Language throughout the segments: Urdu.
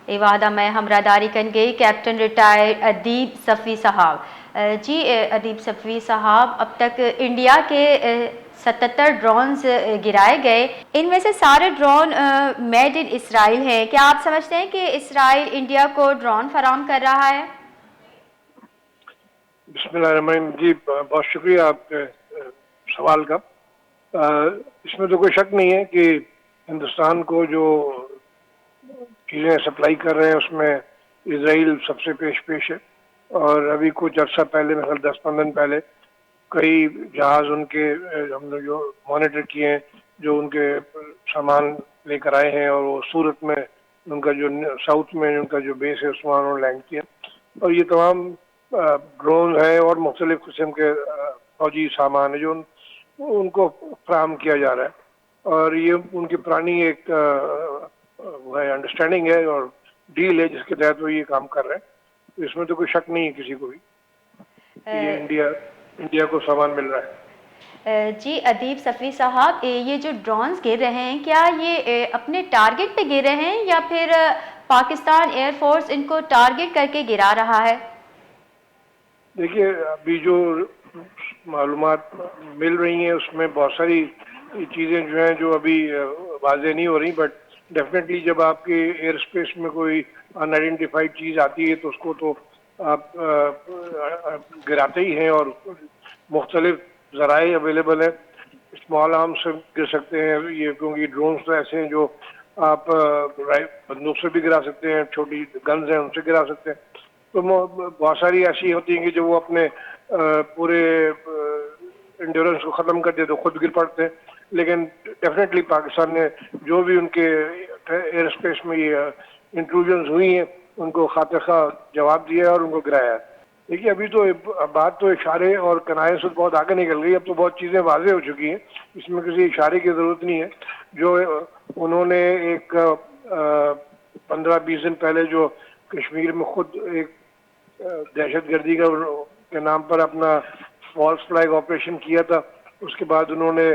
یہ وعدہ میں ہمراہداری کن گئی کیپٹن ریٹائرڈ ادیب صفی صاحب۔ جی ادیب صفی صاحب، اب تک انڈیا کے 77 ڈرونز گرائے گئے، ان میں سے سارے ڈرون میڈ ان اسرائیل ہیں۔ کیا آپ سمجھتے ہیں کہ اسرائیل انڈیا کو ڈرون فراہم کر رہا ہے؟ بسم اللہ الرحمن الرحیم۔ جی بہت شکریہ آپ کے سوال کا۔ اس میں تو کوئی شک نہیں ہے کہ ہندوستان کو جو چیزیں سپلائی کر رہے ہیں اس میں اسرائیل سب سے پیش ہے، اور ابھی کچھ عرصہ پہلے مثلا 10-15 دن پہلے کئی جہاز ان کے ہم نے جو مانیٹر کیے ہیں، جو ان کے سامان لے کر آئے ہیں، اور وہ سورت میں ان کا جو ساؤتھ میں ان کا جو بیس ہے اس میں انہوں نے لینڈ کیا، اور یہ تمام ڈرون ہیں اور مختلف قسم کے فوجی سامان ہیں جو ان کو فراہم کیا جا رہا ہے، اور یہ ان کی پرانی ایک انڈرسٹینڈنگ ہے اور ڈیل ہے جس کے تحت وہ یہ کام کر رہے ہیں۔ اس میں تو کوئی شک نہیں ہے کسی کو بھی کہ یہ انڈیا کو سامان مل رہا ہے۔ جی ادیب صفی صاحب، یہ جو ڈرونز گر رہے ہیں کیا یہ اپنے ٹارگٹ پہ گر رہے ہیں یا پھر پاکستان ایئر فورس ان کو ٹارگٹ کر کے گرا رہا ہے؟ دیکھیے ابھی جو معلومات مل رہی ہیں اس میں بہت ساری چیزیں جو ہیں جو ابھی واضح نہیں ہو رہی، بٹ ڈیفینیٹلی جب آپ کے ایئر اسپیس میں کوئی ان آئیڈینٹیفائڈ چیز آتی ہے تو اس کو تو آپ گراتے ہی ہیں، اور مختلف ذرائع اویلیبل ہیں، اسمال آرمز سے گر سکتے ہیں یہ، کیونکہ ڈرونز تو ایسے ہیں جو آپ بندوق سے بھی گرا سکتے ہیں، چھوٹی گنز ہیں ان سے گرا سکتے ہیں، تو بہت ساری ایسی ہوتی ہیں کہ جو وہ اپنے پورے انڈیورنس کو ختم کر دے تو خود گر پڑتے ہیں، لیکن ڈیفینیٹلی پاکستان نے جو بھی ان کے ایئر اسپیس میں یہ انٹروژنز ہوئی ہیں ان کو خاطر خواہ جواب دیا اور ان کو گرایا ہے۔ دیکھیے ابھی تو بات تو اشارے اور کنائے سے بہت آگے نکل گئی، اب تو بہت چیزیں واضح ہو چکی ہیں، اس میں کسی اشارے کی ضرورت نہیں ہے۔ جو انہوں نے ایک 15-20 دن پہلے جو کشمیر میں خود ایک دہشت گردی کے نام پر اپنا فالس فلیگ آپریشن کیا تھا، اس کے بعد انہوں نے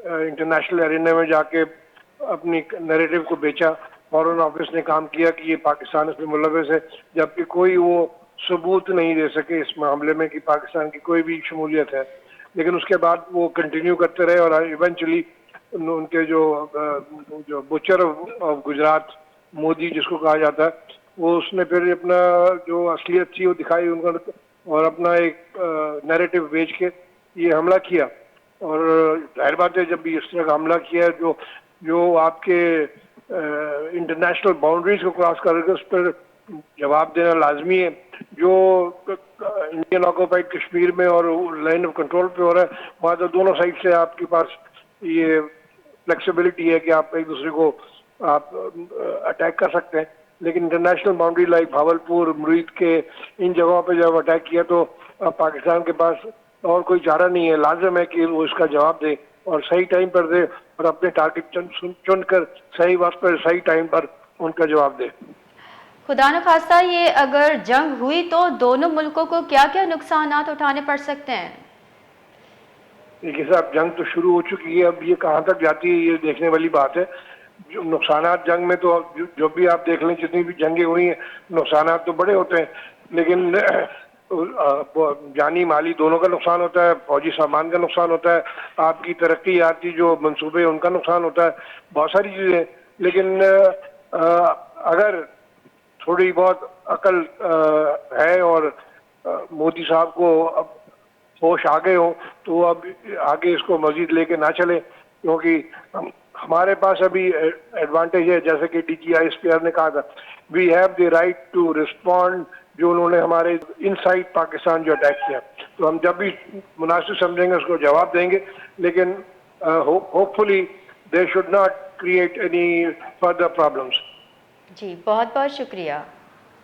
انٹرنیشنل ارینا میں جا کے اپنی نیریٹو کو بیچا، فارن آفس نے کام کیا کہ یہ پاکستان اس میں ملوث ہے، جبکہ کوئی وہ ثبوت نہیں دے سکے اس معاملے میں کہ پاکستان کی کوئی بھی شمولیت ہے، لیکن اس کے بعد وہ کنٹینیو کرتے رہے، اور ایونچولی ان کے جو بچر آف گجرات مودی جس کو کہا جاتا ہے، وہ اس نے پھر اپنا جو اصلیت تھی وہ دکھائی ان کا، اور اپنا ایک نیریٹو بیچ کے یہ حملہ کیا، اور ظاہر بات ہے جب بھی اس طرح کا حملہ کیا جو آپ کے انٹرنیشنل باؤنڈریز کو کراس کر کے اس پر جواب دینا لازمی ہے۔ جو انڈین آکوپائڈ کشمیر میں اور لائن آف کنٹرول پہ ہو رہا ہے وہاں تو دونوں سائڈ سے آپ کے پاس یہ فلیکسیبلٹی ہے کہ آپ ایک دوسرے کو آپ اٹیک کر سکتے ہیں، لیکن انٹرنیشنل باؤنڈری لائک بھاولپور، مرید کے ان جگہوں پہ جب اٹیک کیا تو پاکستان کے پاس اور کوئی چارہ نہیں ہے، لازم ہے کہ وہ اس کا جواب دے اور صحیح ٹائم پر دے، اور اپنے ٹارگٹ چن کر صحیح وقت پر صحیح ٹائم پر ان کا جواب دے۔ خدا نخواستہ یہ اگر جنگ ہوئی تو دونوں ملکوں کو کیا کیا نقصانات اٹھانے پڑ سکتے ہیں؟ دیکھیے صاحب جنگ تو شروع ہو چکی ہے، اب یہ کہاں تک جاتی ہے یہ دیکھنے والی بات ہے۔ جو نقصانات جنگ میں تو جو بھی آپ دیکھ لیں جتنی بھی جنگیں ہوئی ہیں نقصانات تو بڑے ہوتے ہیں، لیکن جانی مالی دونوں کا نقصان ہوتا ہے، فوجی سامان کا نقصان ہوتا ہے، آپ کی ترقیاتی جو منصوبے ان کا نقصان ہوتا ہے، بہت ساری چیزیں، لیکن اگر تھوڑی بہت عقل ہے اور مودی صاحب کو اب ہوش آ گئے ہوں تو اب آگے اس کو مزید لے کے نہ چلے، کیونکہ ہمارے پاس ابھی ایڈوانٹیج ہے، جیسے کہ D G I S P R نے کہا تھا we have the right to respond, جو انہوں نے ہمارے ان سائڈ پاکستان جو اٹیک کیا، تو ہم جب بھی مناسب سمجھیں گے اس کو جواب دیں گے، لیکن hopefully they should not create any further problems. جی بہت بہت شکریہ۔